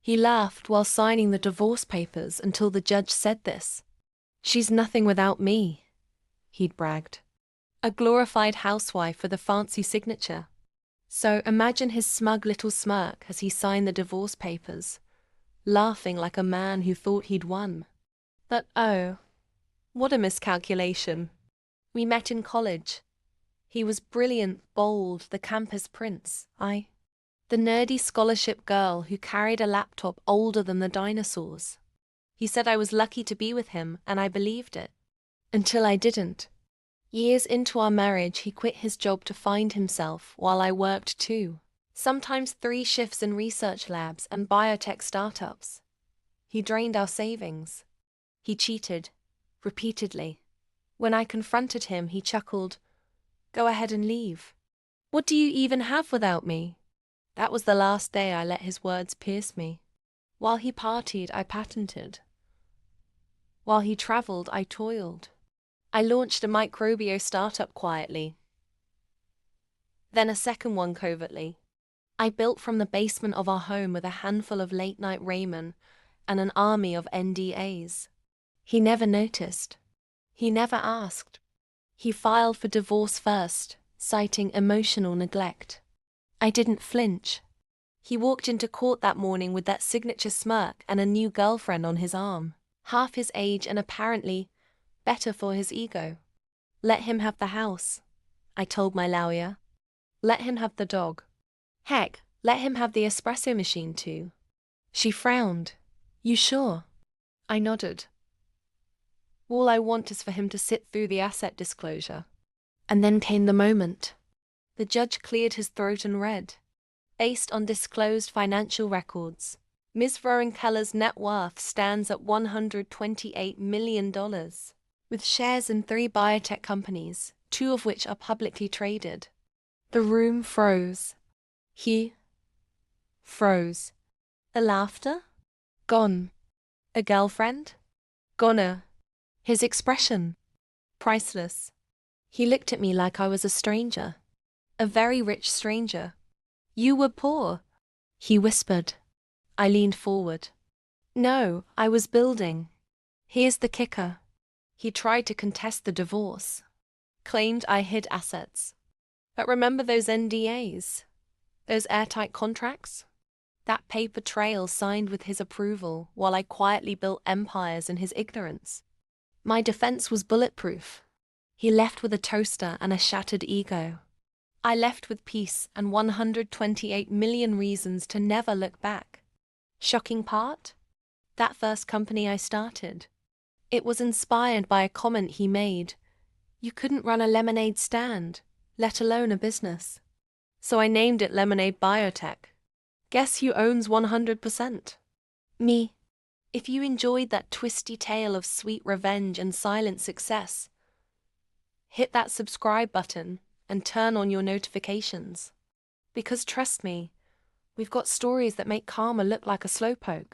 He laughed while signing the divorce papers until the judge said this. "She's nothing without me," he'd bragged. A glorified housewife with a fancy signature. So imagine his smug little smirk as he signed the divorce papers, laughing like a man who thought he'd won. But oh, what a miscalculation. We met in college. He was brilliant, bold, the campus prince. The nerdy scholarship girl who carried a laptop older than the dinosaurs. He said I was lucky to be with him, and I believed it. Until I didn't. Years into our marriage, he quit his job to find himself while I worked too. Sometimes 3 shifts in research labs and biotech startups. He drained our savings. He cheated, repeatedly. When I confronted him, he chuckled, "Go ahead and leave. What do you even have without me?" That was the last day I let his words pierce me. While he partied, I patented. While he traveled, I toiled. I launched a microbio startup quietly. Then a second one covertly. I built from the basement of our home with a handful of late-night ramen and an army of NDAs. He never noticed. He never asked. He filed for divorce first, citing emotional neglect. I didn't flinch. He walked into court that morning with that signature smirk and a new girlfriend on his arm, half his age and apparently better for his ego. Let him have the house, I told my lawyer. Let him have the dog. Heck, let him have the espresso machine too. She frowned. You sure? I nodded. All I want is for him to sit through the asset disclosure. And then came the moment. The judge cleared his throat and read. Based on disclosed financial records, Ms. Rowan-Keller's net worth stands at $128 million, with shares in 3 biotech companies, 2 of which are publicly traded. The room froze. He froze. The laughter? Gone. A girlfriend? Goner. His expression? Priceless. He looked at me like I was a stranger. A very rich stranger. You were poor, he whispered. I leaned forward. No, I was building. Here's the kicker. He tried to contest the divorce. Claimed I hid assets. But remember those NDAs? Those airtight contracts? That paper trail signed with his approval while I quietly built empires in his ignorance. My defense was bulletproof. He left with a toaster and a shattered ego. I left with peace and 128 million reasons to never look back. Shocking part? That first company I started. It was inspired by a comment he made. You couldn't run a lemonade stand, let alone a business. So I named it Lemonade Biotech. Guess who owns 100%? Me. If you enjoyed that twisty tale of sweet revenge and silent success, hit that subscribe button and turn on your notifications. Because trust me, we've got stories that make karma look like a slowpoke.